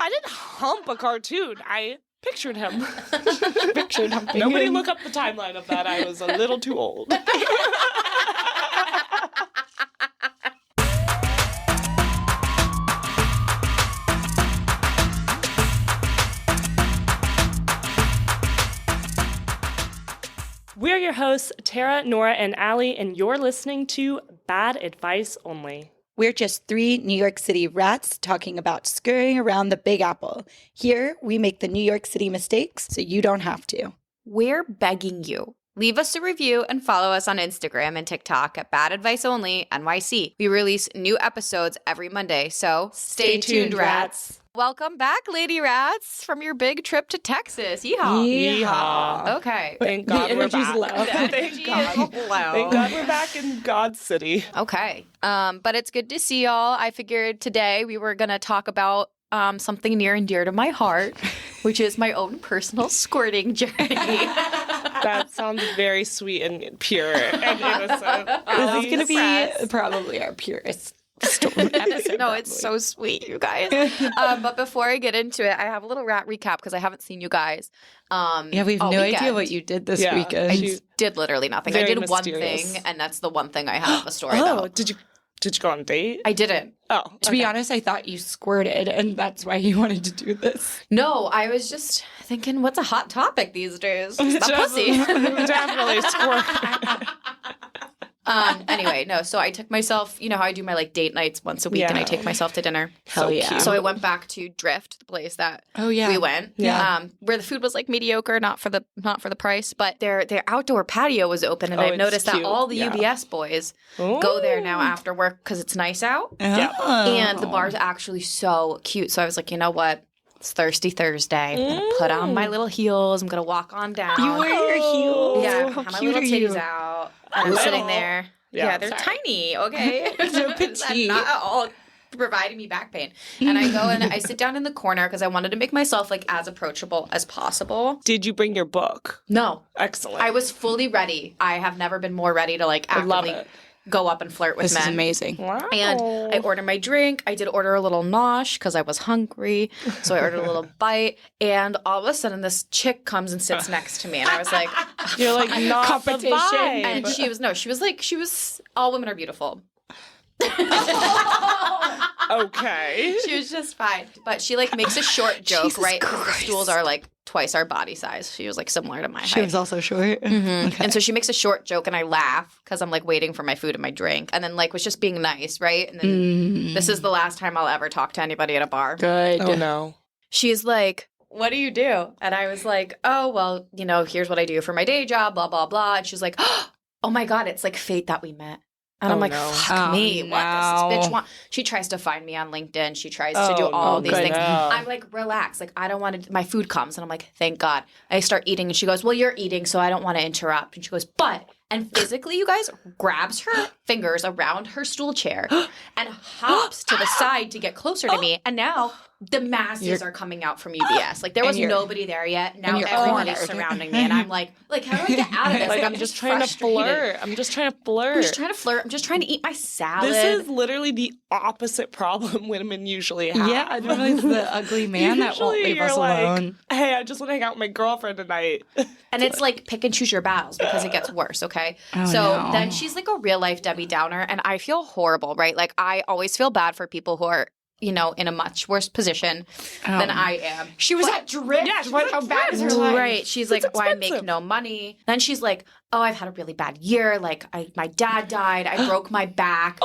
I didn't hump a cartoon. I pictured him. Pictured humping. Nobody look up the timeline of that. I was a little too old. We're your hosts, Tara, Nora, and Allie, and you're listening to Bad Advice Only. We're just three New York City rats talking about scurrying around the Big Apple. Here, we make the New York City mistakes so you don't have to. We're begging you. Leave us a review and follow us on Instagram and TikTok at Bad Advice Only NYC. We release new episodes every Monday, so stay tuned, rats. Welcome back, lady rats, from your big trip to Texas. Yeehaw. Yeehaw. Okay. Thank God we're back. low. Thank God. Thank God we're back in God's city. Okay. But it's good to see y'all. I figured today we were going to talk about something near and dear to my heart, which is my own personal squirting journey. That sounds very sweet and pure and innocent. This is going to be probably our purest episode. No, it's so sweet, you guys. But before I get into it, I have a little rat recap because I haven't seen you guys. Yeah, we have all no weekend. idea what you did this weekend. I did literally nothing. I Very did mysterious. one thing, and that's the one thing I have a story Oh, about. did you go on a date? I didn't. Oh, To be honest, I thought you squirted, and that's why you wanted to do this. No, I was just thinking, what's a hot topic these days? The pussy. Definitely squirt. Anyway, no. So I took myself, you know how I do my like date nights once a week and I take myself to dinner. Hell yeah. cute. So I went back to Drift, the place that we went. Yeah. Where the food was like mediocre, not for the price, but their outdoor patio was open, and I've it's noticed that cute. all the Yeah. UBS boys go there now after work because it's nice out, Yeah. and the bar's actually so cute. So I was like, you know what? It's Thirsty Thursday. I'm gonna put on my little heels. I'm gonna walk on down. You wear your heels. Yeah, How have my cute little are titties you? out. And I'm Little. sitting there. Yeah, Yeah, they're sorry. tiny, okay? So And petite. not at all providing me back pain. And I go and I sit down in the corner because I wanted to make myself like as approachable as possible. Did you bring your book? No. Excellent. I was fully ready. I have never been more ready to like I love actively it. go up and flirt with This men. is amazing. Wow. And I ordered my drink. I did order a little nosh because I was hungry. So I ordered a little bite. And all of a sudden, this chick comes and sits next to me. And I was like, You're like not Competition. the vibe. and she was all women are beautiful. Okay. She was just fine. But she like makes a short joke, Jesus right? Because the Christ. stools are like twice our body size. She was like similar to my She height. was also short. Mhm. Okay. And so she makes a short joke and I laugh because I'm like waiting for my food and my drink. And then like was just being nice, right? And then this is the last time I'll ever talk to anybody at a bar. Good. Oh no. She's like, what do you do? And I was like, oh, well, you know, here's what I do for my day job, blah, blah, blah. And she's like, oh my God, it's like fate that we met. And I'm Oh, like, no. fuck Oh, me. What does no. this bitch want? She tries to find me on LinkedIn. She tries to Oh, do all no. these Good. things. No. I'm like, relax. Like, I don't want to, my food comes. And I'm like, thank God. I start eating and she goes, well, you're eating, so I don't want to interrupt. And she goes, but, and physically, you guys, grabs her fingers around her stool chair and hops to the side to get closer to me. And now the masses are coming out from UBS. Like, there was nobody there yet. Now you're everybody's cornered. surrounding me. And I'm like, how do I get out of this? Like, I'm just trying to frustrated. flirt. I'm just trying to flirt. I'm just trying to flirt. I'm just trying to eat my salad. This is literally the opposite problem women usually have. Yeah, normally it's the ugly man that won't Usually leave you're us like, alone. hey, I just want to hang out with my girlfriend tonight. And it's like pick and choose your battles because it gets worse, okay? Oh, so no. then she's like a real life Debbie Downer, and I feel horrible, right? Like I always feel bad for people who are, you know, in a much worse position than I am. She was at Drift. Yeah, she was What? at How bad is her Drift. life? Right. She's like, It's well, I make expensive. no money. Then she's like, oh, I've had a really bad year. Like my dad died. I broke my back.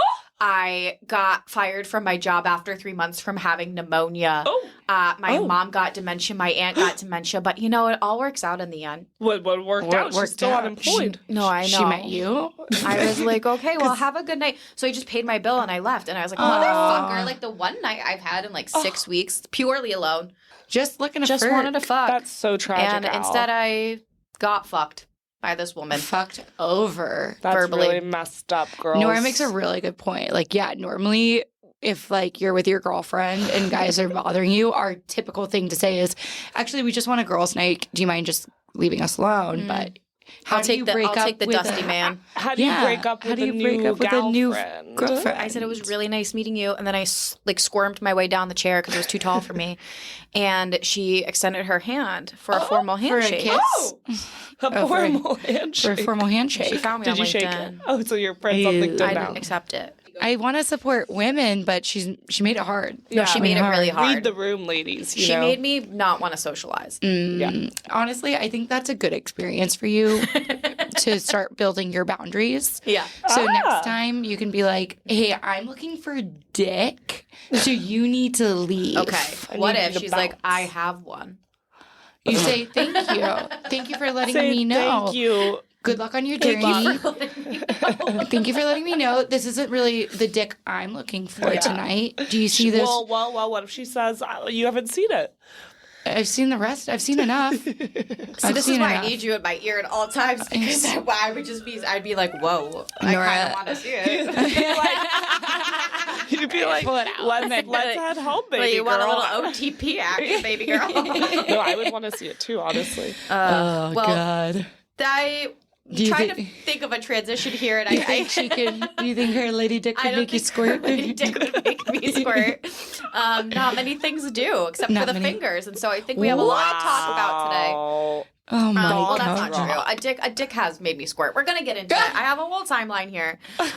I got fired from my job after 3 months from having pneumonia. My mom got dementia. My aunt got dementia. But, you know, it all works out in the end. What worked What out? She's worked still out? unemployed. No, I know. She met you? I was like, okay, well, have a good night. So I just paid my bill and I left. And I was like, motherfucker, like the one night I've had in like 6 weeks, purely alone, Just looking to just flirt. wanted to fuck. That's so tragic. and Al. instead I got fucked by this woman. fucked over. That's verbally. really messed up, girls. Nora makes a really good point. Like, yeah, normally if like you're with your girlfriend and guys are bothering you, our typical thing to say is, actually, we just want a girls' night. Do you mind just leaving us alone? But I'll take the dusty man. How do you break up with a new girlfriend? I said it was really nice meeting you, and then I squirmed my way down the chair because it was too tall for me. And she extended her hand for a formal handshake. For a formal handshake. For a formal handshake. She found me on LinkedIn. Shake it? Oh, so your friends on LinkedIn I now. didn't accept it. I want to support women, but she made it hard. No, she made it really hard. Read the room, ladies. She made me not want to socialize. Yeah. Honestly, I think that's a good experience for you to start building your boundaries. Yeah. So next time you can be like, hey, I'm looking for dick, so you need to leave. Okay. What if she's like, I have one? You say, thank you. Thank you for letting me know. Thank you. Good luck on your journey. Thank you for letting me know. This isn't really the dick I'm looking for tonight. Do you see this? Well, what if she says, you haven't seen it? I've seen the rest. I've seen enough. So this is why I need you in my ear at all times, because I'd be like, whoa, I kind of want to see it. You'd be like, let's head home, baby you girl. want a little OTP action, baby girl. No, I would want to see it too, honestly. God. I'm trying to think of a transition here, and Do you think her lady dick would make you squirt? Lady dick would make me squirt. Not many things do, except for the fingers, and so I think we have a lot to talk about today. Oh my well, God. that's not true. A dick has made me squirt. We're gonna get into it. I have a whole timeline here, and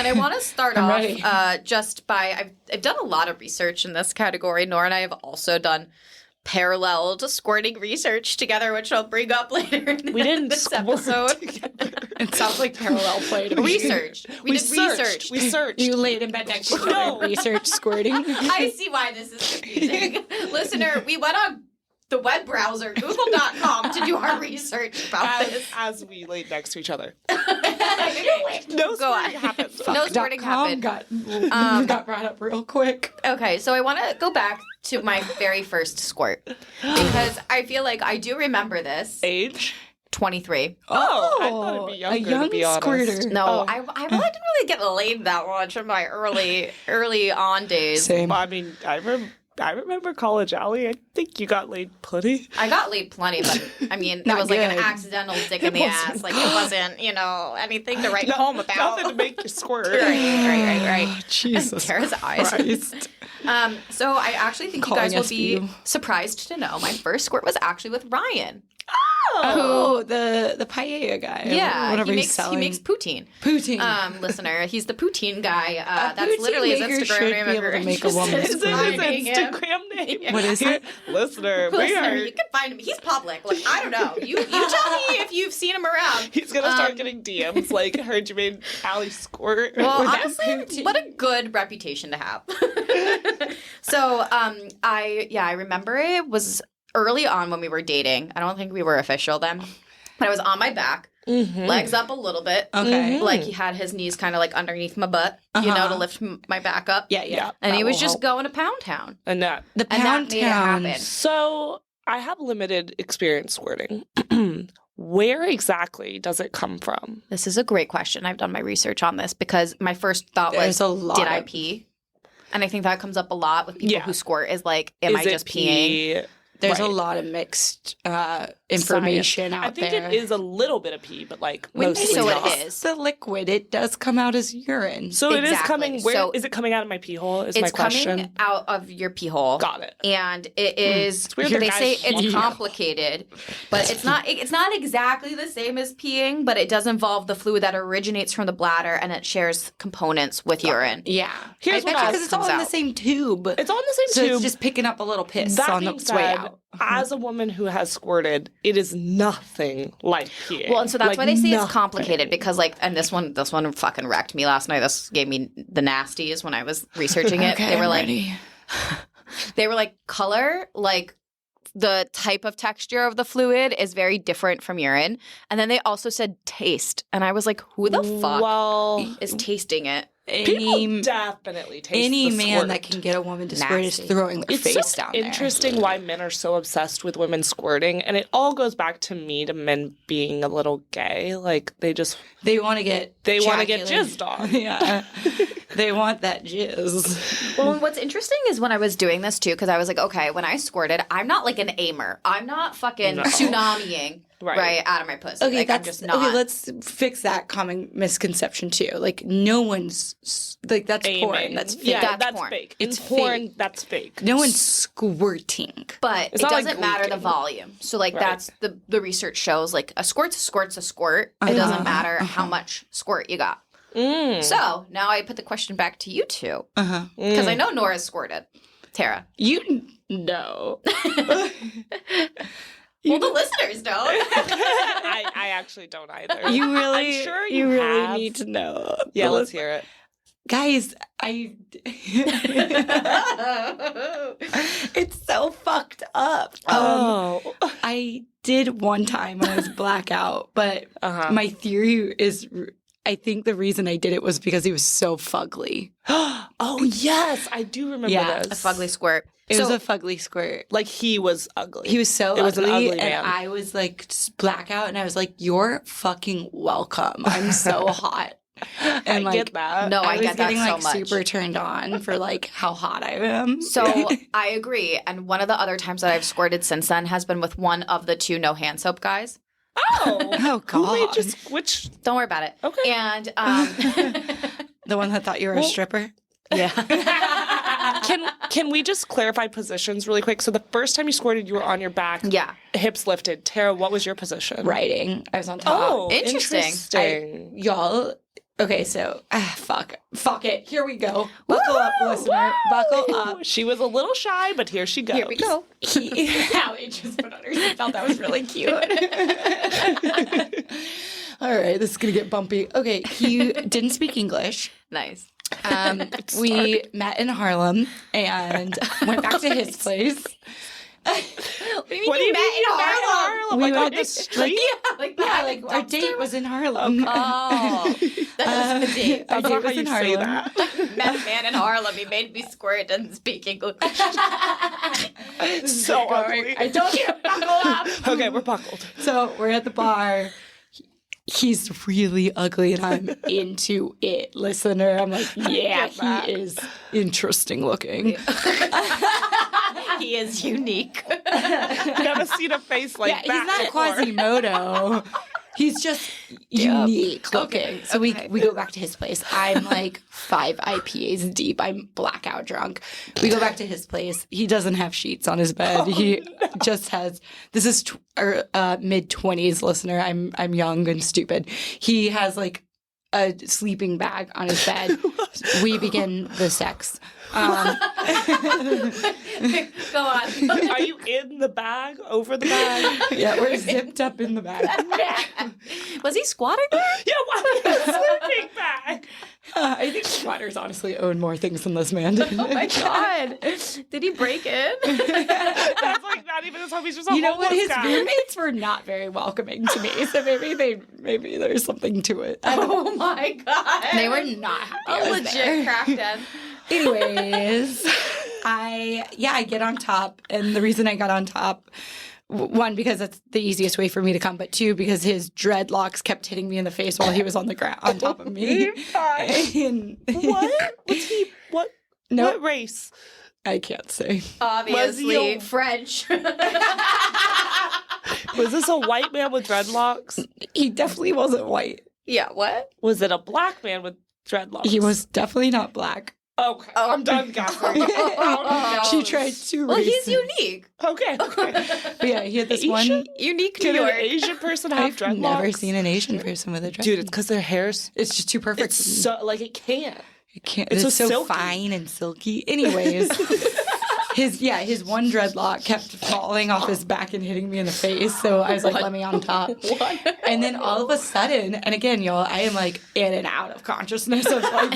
I want to start off just by I've done a lot of research in this category. Nora and I have also done paralleled squirting research together, which I'll bring up later in this episode. It sounds like parallel play to me. Research. We did research. We searched. You laid in bed next to each other. Research squirting. I see why this is confusing. Listener, we went on the web browser, google.com, to do our research about this. As we laid next to each other. No squirting happened. No squirting happened. Got brought up real quick. Okay, so I want to go back to my very first squirt, because I feel like I do remember this. Age? 23. Oh, I thought it'd be younger, a young to be honest. squirter. No, I didn't really get laid that much in my early on days. Same. I mean, I remember college, Allie. I think you got laid plenty. I got laid plenty, but I mean, it was like an accidental dick in the ass. Like, it wasn't, anything to write home about. Nothing to make you squirt. Right. Jesus Tara's eyes. Christ. So I actually think you guys will be surprised to know my first squirt was actually with Ryan. Oh, the paella guy. Yeah, whatever he he's selling. makes poutine. Poutine. Listener, he's the poutine guy. That's poutine literally his maker Instagram should name. be able to make a woman Is it his Instagram name? Yeah. What is it? Listener, You can find him. He's public. Like, I don't know. You tell me if you've seen him around. He's going to start getting DMs like, heard you made Allie squirt. Well, honestly, what a good reputation to have. So, I remember it was early on when we were dating. I don't think we were official then. But I was on my back, legs up a little bit. Okay. Like he had his knees kind of like underneath my butt, to lift my back up. Yeah. And he was just going to Pound Town. And that. The And that Pound made it Town. happen. So I have limited experience squirting. Where exactly does it come from? This is a great question. I've done my research on this because my first thought was, There's a lot did I of- pee? And I think that comes up a lot with people Yeah. who squirt is like, am I just peeing? There's a Right. lot of mixed information out I think there. it is a little bit of pee, but like When mostly So it not. is. the liquid, it does come out as urine. So it is Exactly. coming. Where So is it coming out of my pee hole? Is my It's question. coming out of your pee hole. Got it. And it is, It's weird that they guys say want it's to. complicated, but it's not exactly the same as peeing, but it does involve the fluid that originates from the bladder and it shares components with urine. Yeah. Here's I what bet else because it's all comes in the out. same tube. It's all in the so same tube. it's just picking up a little piss That on being its way said, out. as a woman who has squirted, it is nothing like peeing. Well, and so that's Like, why they say it's nothing. complicated because, like, and this one fucking wrecked me last night. This gave me the nasties when I was researching it. Okay, they were I'm like, ready. color, like the type of texture of the fluid is very different from urine, and then they also said taste, and I was like, who the fuck Well, is tasting it? people definitely taste Any the man squirt. that can get a woman to squirt is Nasty. throwing their It's face just down there. interesting why men are so obsessed with women squirting, and it all goes back to me to men being a little gay. Like they want to get They want to get jizzed on. Yeah. They want that jizz. Well, what's interesting is when I was doing this too, because I was like, okay, when I squirted, I'm not like an aimer. I'm not fucking tsunamiing right out of my pussy. Okay, like, I'm just not. Okay, let's fix that common misconception too. Like, no one's like that's Aiming. porn. That's fake. Yeah, That's that's porn. fake. It's In porn, fake. that's fake. No one's squirting. But It's it not like doesn't matter the leaking. volume. So like that's the research shows like a squirt's a squirt. It doesn't matter how much squirt you got. So now I put the question back to you two because I know Nora's squirted. Tara. You know. Well, the listeners don't. I actually don't either. You really, I'm sure you you really have. need to know. Yeah, let's hear it. Guys, it's so fucked up. I did one time when I was blackout, but my theory is I think the reason I did it was because he was so fugly. Oh, yes. I do remember Yeah. this. A fugly squirt. It was a fugly squirt. Like, he was ugly. He was so It was an ugly and man. I was like just blackout, and I was like, "You're fucking welcome. I'm so hot." And I get that. No, I was get that getting so like much. super turned on for like how hot I am. So I agree. And one of the other times that I've squirted since then has been with one of the two no hand soap guys. Oh. Oh, Who made God. you switch? Don't worry about it. Okay. And The one that thought you were a stripper. yeah. Can we just clarify positions really quick? So the first time you squirted, you were on your back. Yeah. Hips lifted. Tara, what was your position? Writing. I was on top. Oh, Interesting. interesting. Y'all. Okay, so fuck it. Here we go. Buckle up, listener. Buckle up. She was a little shy, but here she goes. Here we go. Allie just put on her seatbelt. That was really cute. All right, this is gonna get bumpy. Okay, he didn't speak English. Nice. We met in Harlem and went back to his place. What do you mean What do you met mean in you met in Harlem? Harlem? We Like on went- the street? Yeah, like our date was in Harlem. Oh, that was the date. Our That's date not how was you in say Harlem. that. Met a man in Harlem. He made me squirt and speak English. So ugly. I told you to buckle up. Okay, we're buckled. So we're at the bar. He's really ugly and I'm into it, listener. I'm like, yeah, he is interesting looking. He is unique. Never seen a face like Yeah, that. he's not before. Quasimodo. He's just unique looking. So we go back to his place. I'm like 5 IPAs deep. I'm blackout drunk. We go back to his place. He doesn't have sheets on his bed. He just has. This is mid-20s, listener. I'm young and stupid. He has like a sleeping bag on his bed. We begin the sex. Go on. Are you in the bag? Over the bag? Yeah, we're zipped up in the bag. Was he squatting? Yeah, why are you sleeping bag? I think squatters honestly own more things than this man did. Oh my god! Did he break in? That's like not even his home. He's just a You know what? homeless His guy. roommates were not very welcoming to me, so maybe there's something to it. I don't know. Oh my god! They were not happy. I a was legit there. crackhead. Anyways, I get on top, and the reason I got on top, one, because that's the easiest way for me to come, but two, because his dreadlocks kept hitting me in the face while he was on the ground on top of me. And What? Was he? What? Nope. What race? I can't say. Obviously, a- French. Was this a white man with dreadlocks? He definitely wasn't white. Yeah, what? Was it a black man with dreadlocks? He was definitely not black. Okay, I'm done guessing. She tried to. Well, he's unique. Okay. But yeah, he had this Asian? one. Unique New Can an York. Asian person have I've dreadlocks? never seen an Asian person with a dreadlock. Dude, it's because their hair's. It's just too perfect. It's so like it can't. It can't, it's it's so so silky. fine and silky. Anyways, his one dreadlock kept falling off his back and hitting me in the face. So I was like, let me on top. And then all of a sudden, and again, y'all, I am like in and out of consciousness. I was like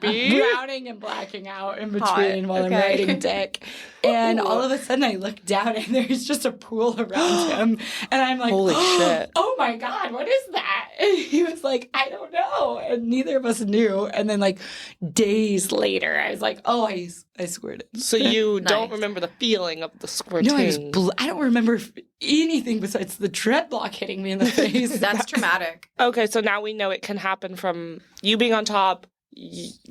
Rapey. browning and blacking out in between while I'm Okay. writing dick. And all of a sudden I look down and there's just a pool around him. And I'm like, Holy shit. Oh my God, what is that? And he was like, I don't know. And neither of us knew. And then like days later, I was like, oh, I squirted. So you don't Nice. remember the feeling of the squirting? No, I don't remember anything besides the dreadlock hitting me in the face. That's traumatic. Okay, so now we know it can happen from you being on top,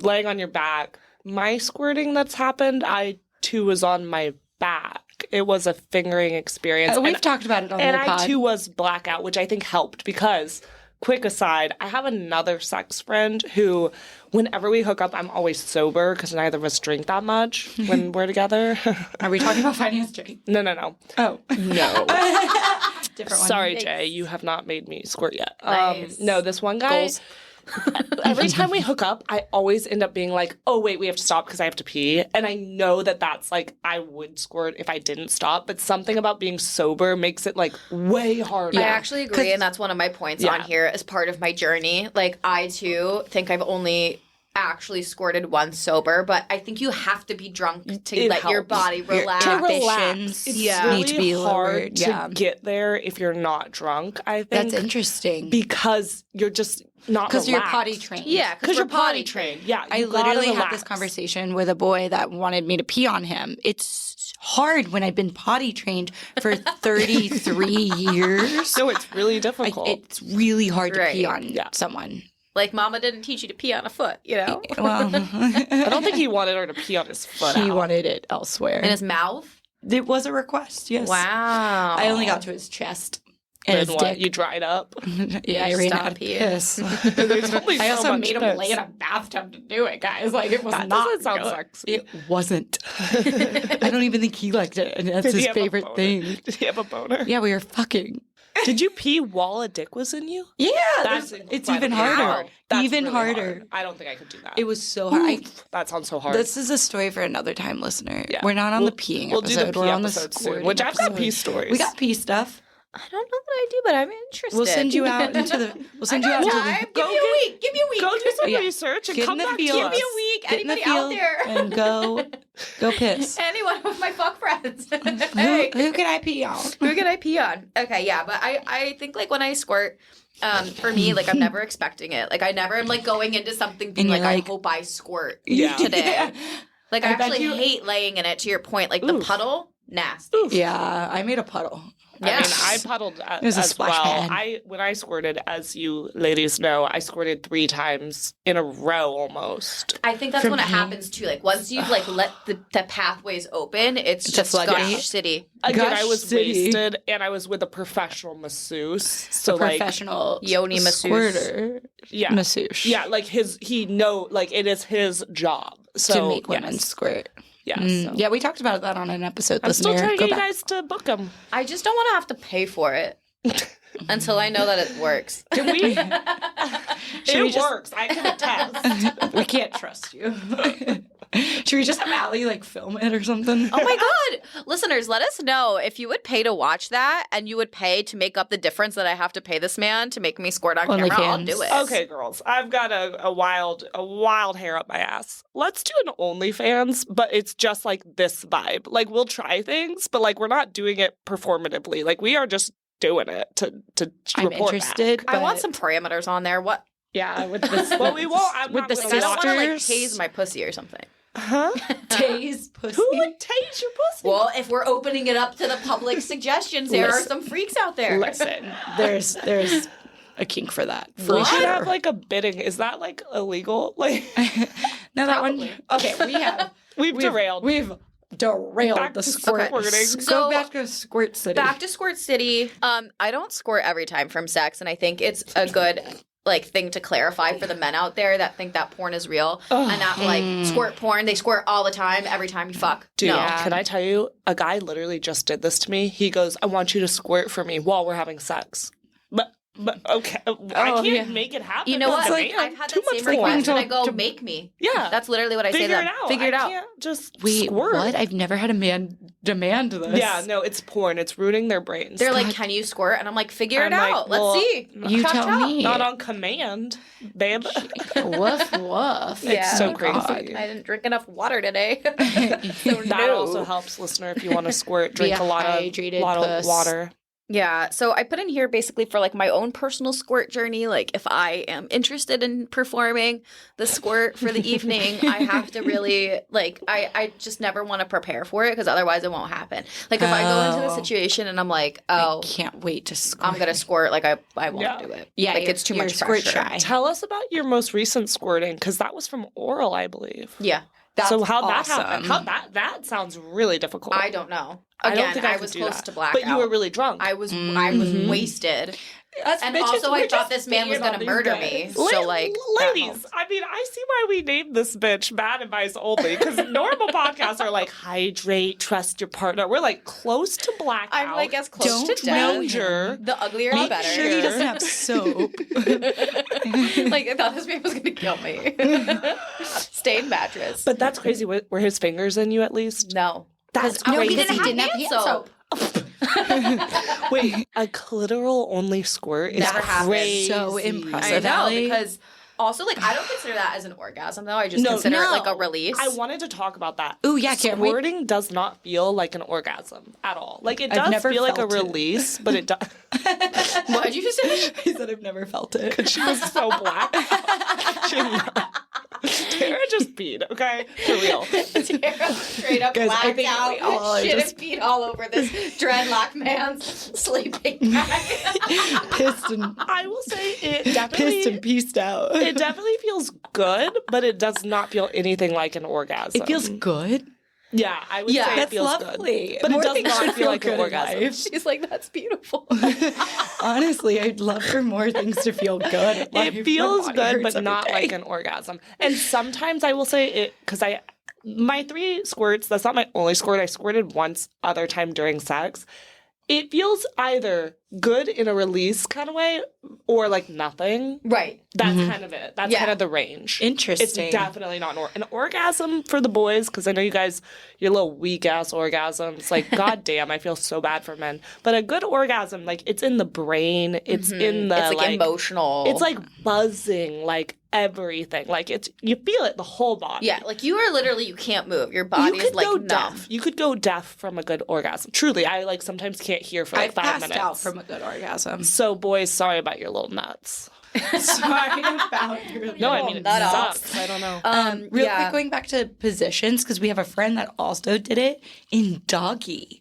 laying on your back. My squirting that's happened, I too was on my back. It was a fingering experience. We've talked about it on the pod. And I too was blackout, which I think helped because, quick aside, I have another sex friend who, whenever we hook up, I'm always sober because neither of us drink that much when we're together. Are we talking about finance drink? No. Oh. No. Different one. Sorry, Jay, you have not made me squirt yet. Nice. No, this one guy. Goals. Every time we hook up, I always end up being like, oh, wait, we have to stop because I have to pee. And I know that that's like, I would squirt if I didn't stop. But something about being sober makes it like way harder. I actually agree. And that's one of my points on here as part of my journey. Like, I too think I've only actually squirted once sober, but I think you have to be drunk to let your body relax. To relax. It's really need to be hard lowered. to get there if you're not drunk, I think. That's interesting. Because you're just not Because you're relaxed. potty trained. Yeah, Because you're potty trained. Yeah, I you gotta literally had relax. this conversation with a boy that wanted me to pee on him. It's hard when I've been potty trained for 33 years. So it's really difficult. It's really hard to pee Right. on someone. Like, mama didn't teach you to pee on a foot, you know? Well, I don't think he wanted her to pee on his foot. he out. wanted it elsewhere. In his mouth? It was a request, yes. Wow. I only got to his chest and Then his what? dick. You dried up. Yeah, I ran Stop out of peeing. piss. There's only I so also much made him piss. lay in a bathtub to do it, guys. Like, it was That not doesn't sound good. sexy. It wasn't. I don't even think he liked it, and that's Did he his have a favorite boner? thing. Did he have a boner? Yeah, we were fucking. Did you pee while a dick was in you? Yeah, That's it's even incredibly harder. hard. That's Even really harder. hard. I don't think I could do that. It was so hard. That sounds so hard. This is a story for another time, listener. Yeah. We're not on the peeing we'll episode. do the pee We're on the episode soon, squirting which I've got episode. pee stories. We got pee stuff. I don't know that I do, but I'm interested. We'll send you out into the. We'll send you out to Time. the. Give me a week. Give me a week. Go do some Yeah. research and Get in come the back field. to Give me us. a week. Get in the Anybody out field there? and go piss. Anyone with my fuck friends. Who can I pee on? Who can I pee on? Okay, yeah, but I think like when I squirt, for me, like I'm never expecting it. Like I never am like going into something being And like, you're I like- hope I squirt Yeah. today. Yeah. Like I I bet actually you- hate laying in it. To your point, like the Oof. puddle, nasty. Yeah, I made a puddle. Yeah. I mean, I puddled It was a as splash well. pad. When I squirted, as you ladies know, I squirted 3 times in a row almost. I think that's For when it me- happens too. Like once you've like let the pathways open, it's It's a just floodgate. Gush City. Again, Gush I was City. wasted, and I was with a professional masseuse. So like, Professional Yoni masseuse. squirter yeah, masseuse. yeah, like it is his job. So to make women yes. squirt. Yeah, so. Yeah, we talked about that on an episode. I'm still listener. trying to Go get you back. guys to book them. I just don't want to have to pay for it until I know that it works. Can we? we It just- works. I can attest. We can't trust you. Should we just have Allie like film it or something? Oh my God. Listeners, let us know if you would pay to watch that and you would pay to make up the difference that I have to pay this man to make me squirt on camera. I'll OnlyFans. do it. Okay, girls, I've got a wild hair up my ass. Let's do an OnlyFans, but it's just like this vibe. Like we'll try things, but like we're not doing it performatively. Like we are just doing it to I'm report interested. back. I want but- some parameters on there. What? Yeah, with the Well, we won't. I'm with not the gonna Like, I don't want to like sisters. tase my pussy or something. Huh? tase pussy. Who would tase your pussy? Well, if we're opening it up to the public suggestions, there are Listen. some freaks out there. Listen, there's a kink for that. For we should sure. have like a bidding. Is that like illegal? Like No, that one. Okay, we've derailed. We've derailed Back the to squirt. squirting. So- Go back to Squirt City. Back to Squirt City. I don't squirt every time from sex, and I think it's a good like thing to clarify for the men out there that think that porn is real and not like squirt porn. They squirt all the time, every time you fuck. Dude, No. can I tell you? A guy literally just did this to me. He goes, "I want you to squirt for me while we're having sex." But okay, I can't yeah. make it happen. You know It's what? like, I've had too that much same request, porn. and I go, "Make me." Yeah, That's literally what I say to figure them. it out. Figure it I out. can't just Wait, squirt. what? I've never had a man demand this. Yeah, no, it's porn. It's ruining their brains. They're like, "Can you squirt?" And I'm like, "Figure it I'm like, out. well, Let's see." You Chop, tell chop. me. not on command, babe. Woof woof. Yeah. so God. crazy. I didn't drink enough water today. So That no. also helps, listener. If you want to squirt, Be drink a a lot hydrated of puss. water. Yeah, so I put in here basically for like my own personal squirt journey. Like if I am interested in performing the squirt for the evening, I have to really like I just never want to prepare for it because otherwise it won't happen. Like if I go into the situation and I'm like, oh, I can't wait to squirt. I'm gonna squirt, like I won't do it. Yeah, like it's too you're much squirt pressure. shy. Tell us about your most recent squirting, because that was from oral, I believe. Yeah, So how'd awesome. that happen? That sounds really difficult. I don't know. I Again, don't think I was could do close that. to blackout. But you were really drunk. I was wasted. Us And bitches, also, I we're thought just this man was staying on going to these murder days. me. So, like, that ladies, helped. I mean, I see why we named this bitch Bad Advice Only, because normal podcasts are like, hydrate, trust your partner. We're like close to blackout. I'm like as close Don't to death. danger. The uglier the Make better. sure he doesn't have soap. Like, I thought this man was going to kill me. Stained mattress. But that's crazy. Were his fingers in you at least? No. That's No, crazy. because he didn't have hand soap. Wait, a clitoral only squirt is Never happened. crazy. So I impressive. know, Allie. because also, like, I don't consider that as an orgasm, though. I just No, consider it like no. a release. I wanted to talk about that. Ooh, yeah, can we? Squirting does not feel like an orgasm at all. Like it I've does never feel like a felt it. release, but it does. What did you say? He said I've never felt it. She was so black. Tara just peed, okay? For real. Tara straight up Guys, I blacked think out. we all are Shit just- and feet all over this dreadlock man's sleeping bag. Pissed and I will say it pissed definitely and pieced out. it definitely feels good, but it does not feel anything like an orgasm. It feels good. Yeah, I would Yeah, say it That's feels lovely. good. But More it does things not should feel like an good in orgasm. life. She's like, that's beautiful. Honestly, I'd love for more things to feel good. in life. It feels My body good, hurts but not every day. like an orgasm. And sometimes I will say it because my 3 squirts, that's not my only squirt. I squirted once other time during sex. It feels either good in a release kind of way or like nothing. Right. That's kind of it. That's Yeah. kind of the range. Interesting. It's definitely not an orgasm for the boys, because I know you guys, your little weak ass orgasms. Like, goddamn, I feel so bad for men. But a good orgasm, like, it's in the brain. It's in the It's like emotional. It's like buzzing, like everything. Like you feel it the whole body. Yeah, like you are literally, you can't move. Your body You is could like go numb. deaf. You could go deaf from a good orgasm. Truly, I like sometimes can't hear for like I've 5 passed minutes. out from a good orgasm. So boys, sorry about your little nuts. Sorry about your No, I mean it nut off. sucks. I don't know. Real yeah. quick, going back to positions, because we have a friend that also did it in doggy.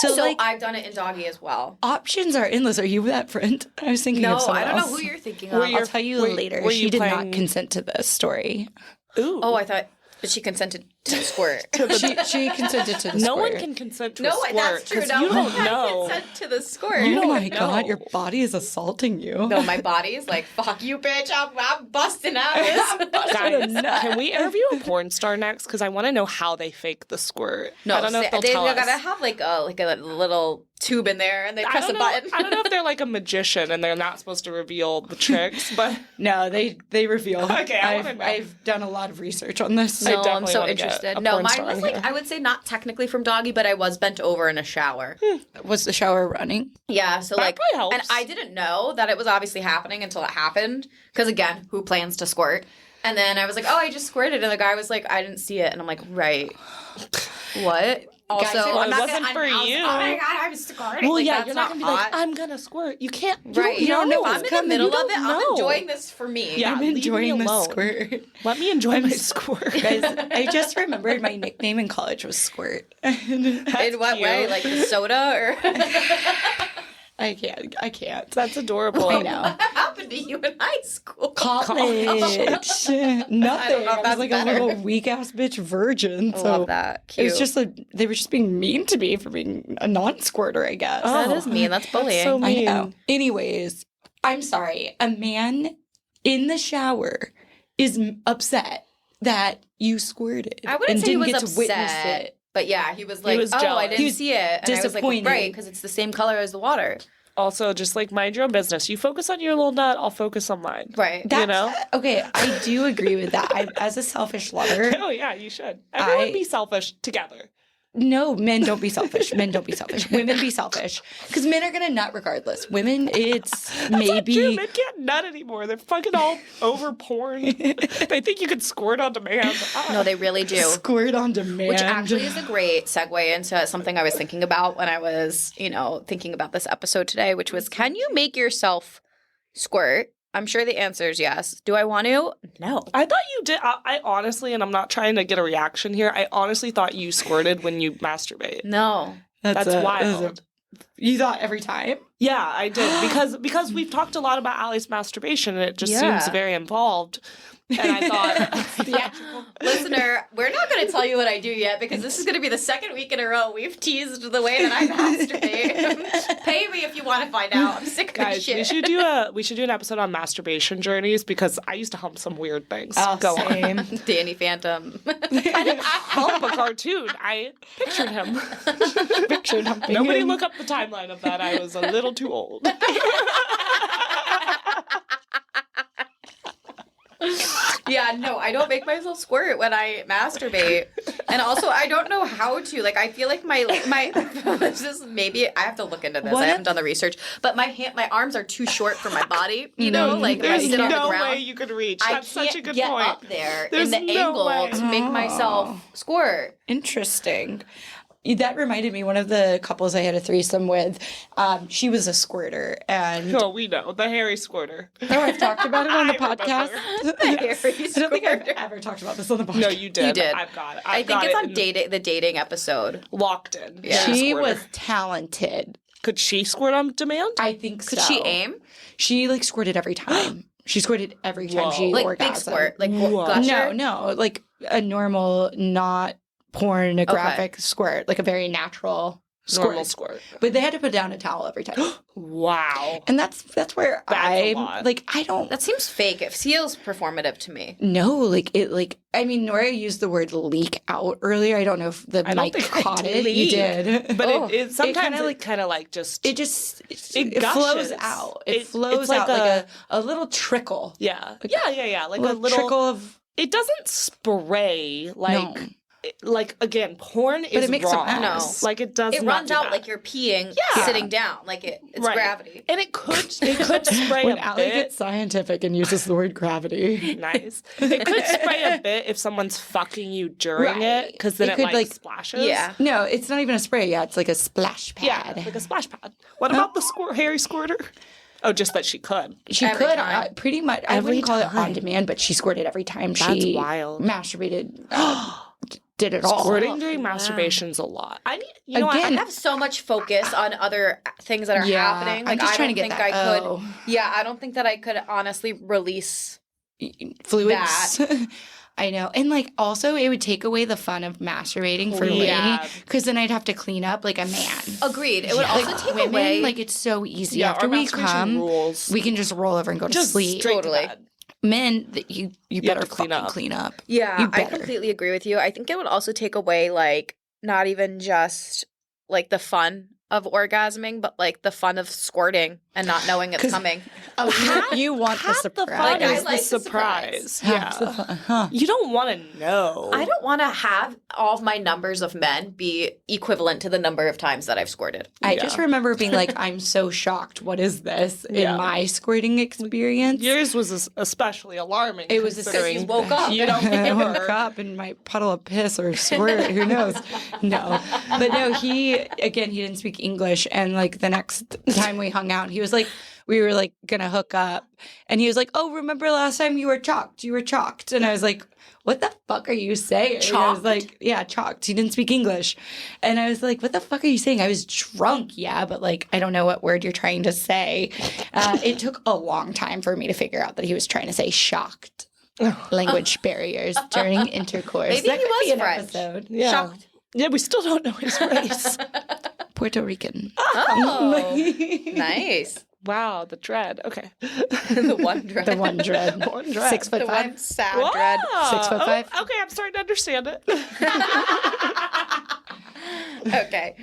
So, So like, I've done it in doggy as well. options are endless. Are you that friend? I was thinking No, of someone I don't know else. who you're thinking Were of. you- I'll tell you Were- later. were She you did playing- not consent to this story. Ooh. Oh, I thought, but she consented to squirt. She consented to the No one squirt. can consent to a No, squirt. that's true. 'cause No you one don't can know. consent to the squirt. Oh don't my know. god, your body is assaulting you. No, my body is like, fuck you, bitch. I'm busting out. Guys, can we interview a porn star next? Because I want to know how they fake the squirt. No, I don't know if they'll they tell us. gotta have like a little tube in there, and they I press don't a know. button. I don't know if they're like a magician and they're not supposed to reveal the tricks, but No, they reveal. Okay, I wanna know. I've done a lot of research on this. I No, I'm definitely so wanna get interested. a No, porn mine star was on like, here. I would say not technically from doggy, but I was bent over in a shower. Was the shower running? Yeah, so That like, probably and helps. I didn't know that it was obviously happening until it happened. Because again, who plans to squirt? And then I was like, oh, I just squirted, and the guy was like, I didn't see it, and I'm like, right, what? Also, Guys, it I'm not wasn't gonna, for I was, you. Oh my god, I'm squirting. Well, Like, yeah, that's you're not gonna be hot. like, I'm gonna squirt. You can't. Right, you don't know. If I'm in the coming. middle You of it, don't I'm know. enjoying this for me. Yeah, I'm leave me enjoying the alone. squirt. Let me enjoy my squirt. Guys, I just remembered my nickname in college was Squirt. In what cute. way? Like the soda or I can't. That's adorable. I know. what happened to you in high school? College. Nothing. know if I was like that's a little better. weak ass bitch virgin. I So love that. it Cute. was just they were just being mean to me for being a non-squirter, I guess. That is mean. That's bullying. so I mean. know. Anyways, I'm sorry. A man in the shower is upset that you squirted. I wouldn't and say he didn't was get to witness upset. it. But yeah, he was like, was oh, I jealous. didn't He was see it. And I was disappointed. like, right, because it's the same color as the water. Also, just like mind your own business. You focus on your little nut. I'll focus on mine. Right. You know? Okay, I do agree with that. As a selfish lover, Oh yeah, you should. Everyone I- be selfish together. No, men don't be selfish. Men don't be selfish. Women be selfish. Because men are going to nut regardless. Women, it's maybe... True. Men can't nut anymore. They're fucking all over porn. They think you can squirt on demand. No, they really do. Squirt on demand. Which actually is a great segue into something I was thinking about when I was, thinking about this episode today, which was, can you make yourself squirt? I'm sure the answer is yes. Do I want to? No. I thought you did. I honestly, and I'm not trying to get a reaction here, I honestly thought you squirted when you masturbate. No. That's wild. You thought every time? Yeah, I did. Because we've talked a lot about Allie's masturbation, and it just seems very involved. And I thought, listener, we're not going to tell you what I do yet because this is going to be the second week in a row we've teased the way that I masturbate. Pay me if you want to find out. I'm sick of this shit. We should do an episode on masturbation journeys because I used to hump some weird things. Oh, Go same. on. Danny Phantom. I didn't hump a cartoon. I pictured him. Pictured humping Nobody him. look up the timeline of that. I was a little too old. Yeah, no, I don't make myself squirt when I masturbate. And also, I don't know how to. Like, I feel like my this is maybe I have to look into this. I haven't done the research, but my arms are too short for my body. Like if I There's sit on the no ground, way you could reach. I That's can't such a good get point. up there There's in the no angle way. to make myself squirt. Interesting. That reminded me, one of the couples I had a threesome with, she was a squirter. And Oh, we know. The hairy squirter. oh, I've talked about it on the I podcast. Hairy I don't think I've squirter. ever talked about this on the podcast. No, you did. You did. I've got it. I think it's on the dating episode. Locked in. Yeah. She Squirter. was talented. Could she squirt on demand? I think so. Could she aim? She squirted every time. She squirted every time Whoa. she Like orgasmed. big squirt? Like Whoa. gusher? No, like a normal, not pornographic squirt, like a very natural Normal squirt. squirt. But they had to put down a towel every time. Wow. And that's where That's a lot. I don't That seems fake. It feels performative to me. know, Nora used the word leak out earlier. I don't know if the I don't mic think I caught did. it. You Leak. did. But Oh, it sometimes kinda kind of like just it flows gushes. out. It- It flows it's like out like a little trickle. yeah. Like A a little trickle of It doesn't spray like No. like again, porn is it makes a raw. mess. Like it does It not runs do out that. like you're peeing sitting down. Like it's Right. gravity. And it could spray when a Allie bit. gets scientific and uses the word gravity. Nice. It could spray a bit if someone's fucking you during Right. it, because then It it, could, like, like- splashes. Yeah. No, it's not even a spray. Yeah, it's like a splash Yeah, pad. like a splash pad. What about the hairy squirter? Oh, just that she could. She Every could time. pretty much. I Every wouldn't call it on time. demand, but she squirted every time That's she wild. masturbated. Did it all. Squirting during wow. masturbation's a lot. I need, you know, what? Again, I have so much focus on other things that are happening. Like I'm just I trying don't to get think that. I could. Yeah, I don't think that I could honestly release. Fluids. I know. And like also it would take away the fun of masturbating for Yeah. me. Because then I'd have to clean up like a man. Agreed. It would also take Women, away. like it's so easy. Yeah, After our we masturbation come, rules. we can just roll over and go to just sleep. straight Totally. to bed. Men, you have better to clean fucking up. clean up. Yeah, You I better. completely agree with you. I think it would also take away like not even just like the fun of orgasming, but like the fun of squirting and not knowing it's 'Cause- coming. Oh, you want the Half the surprise. fun Like, I is like the the surprise. Half the fun. Huh. You don't want to know. I don't want to have all of my numbers of men be equivalent to the number of times that I've squirted. I Yeah. just remember being like, I'm so shocked. What is this Yeah. in my squirting experience? Yours was especially alarming. It was considering you woke up. You don't I woke remember. up and might puddle of piss or squirt. Who knows? No. But no, he didn't speak English. And like the next time we hung out, he was like, we were like going to hook up. And he was like, oh, remember last time you were chalked? You were chalked. And I was like, what the fuck are you saying? And I was Chalked? like, yeah, chalked. He didn't speak English. And I was like, what the fuck are you saying? I was drunk. Yeah, but like, I don't know what word you're trying to say. It took a long time for me to figure out that he was trying to say shocked. Language barriers during intercourse. Maybe That he could was be an French. episode. Yeah. Shocked. Yeah, we still don't know his race. Puerto Rican. Oh, nice. Wow, the dread. Okay. The one dread. The one dread. One dread. 6'5". The one sad Wow. dread. 6'5". Oh, okay, I'm starting to understand it. Okay.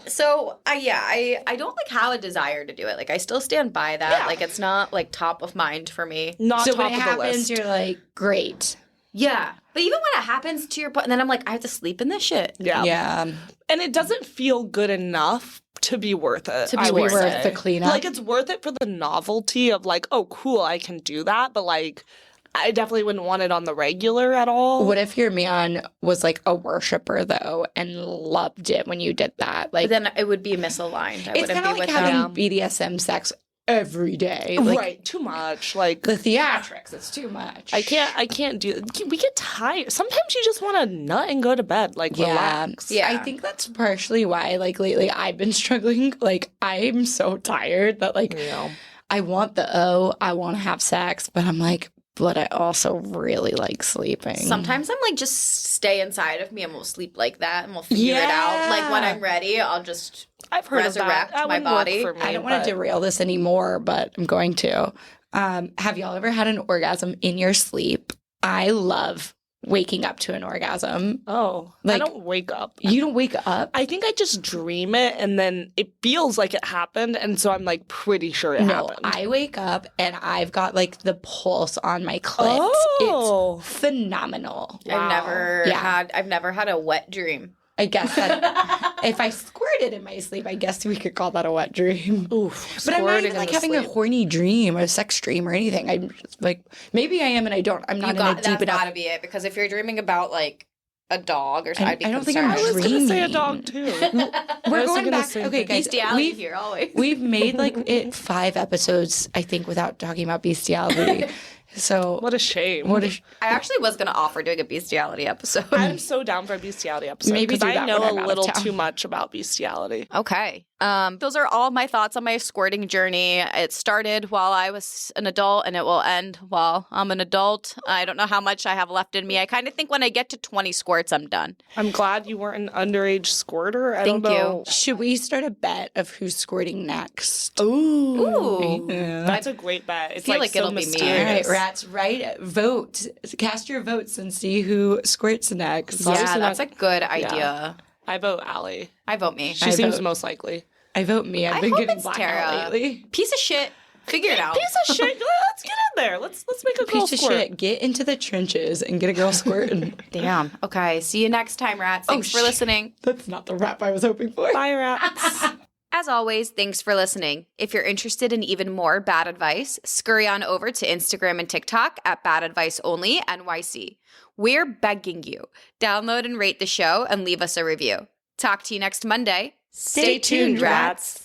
So I don't like have a desire to do it. Like I still stand by that. Yeah. Like it's not like top of mind for me. Not So top when it of the happens, list. you're like, great. Yeah. But even when it happens to your point, and then I'm like, I have to sleep in this shit. Yeah. Yeah. And it doesn't feel good enough to be worth it. To be I would worth say. the cleanup. Like, it's worth it for the novelty of like, oh, cool, I can do that. But like, I definitely wouldn't want it on the regular at all. What if your man was like a worshiper though and loved it when you did that? Like, But then it would be misaligned. I it's wouldn't kind be of like with having them. BDSM sex every day. Like, right, too much. Like, the theatrics, it's too much. I can't do. We get tired. Sometimes you just want to nut and go to bed. Like, relax. Yeah. I think that's partially why, like, lately I've been struggling. Like, I'm so tired that, like, Yeah. I want I want to have sex, but I'm like, but I also really like sleeping. Sometimes I'm like, just stay inside of me and we'll sleep like that and we'll figure it out. Like when I'm ready, I'll just I've heard resurrect of that. That my wouldn't work body. for me, I don't want to derail this anymore, but I'm going to. Have y'all ever had an orgasm in your sleep? I love waking up to an orgasm. Oh, Like, I don't wake up. You don't wake up? I think I just dream it, and then it feels like it happened, and so I'm like pretty sure it happened. I wake up and I've got like the pulse on my clit. Oh. It's phenomenal. Wow. I've never had a wet dream. I guess that if I squirted in my sleep, I guess we could call that a wet dream. Oof, But I'm not squirting even in like the having a sleep. horny dream, a sex dream, or anything. I'm just like, maybe I am and I don't. I'm not in a deep That's enough. gotta be it, because if you're dreaming about like a dog or something, I'd be I don't think concerned. I'm I was gonna say a dreaming. dog too. We're was going thinking the back. same Okay, thing. guys, Bestiality here always. we've made like 5 episodes, I think, without talking about bestiality. So What a shame. I actually was gonna offer doing a bestiality episode. I'm so down for a bestiality episode Maybe because do I that know when I'm a out of little town. too much about bestiality. Okay. Those are all my thoughts on my squirting journey. It started while I was an adult and it will end while I'm an adult. I don't know how much I have left in me. I kind of think when I get to 20 squirts, I'm done. I'm glad you weren't an underage squirter. I Thank don't you. know. should we start a bet of who's squirting next? Ooh. That's a great bet. It's feel like, like so it'll be me. mysterious. All right, rats, right? Vote. Cast your votes and see who squirts next. Yeah. Yeah, that's a good idea. I vote Allie. I vote me. She seems most likely. I vote me. I've I been hope getting it's blackout Tara. lately. Piece of shit. Figure it out. Piece of shit. Let's get in there. Let's make a girl Piece of squirt. shit. Get into the trenches and get a girl squirting. Damn. Okay. See you next time, rats. Thanks for listening. That's not the rap I was hoping for. Bye, rats. As always, thanks for listening. If you're interested in even more bad advice, scurry on over to Instagram and TikTok at Bad Advice Only NYC. We're begging you. Download and rate the show and leave us a review. Talk to you next Monday. Stay tuned, rats.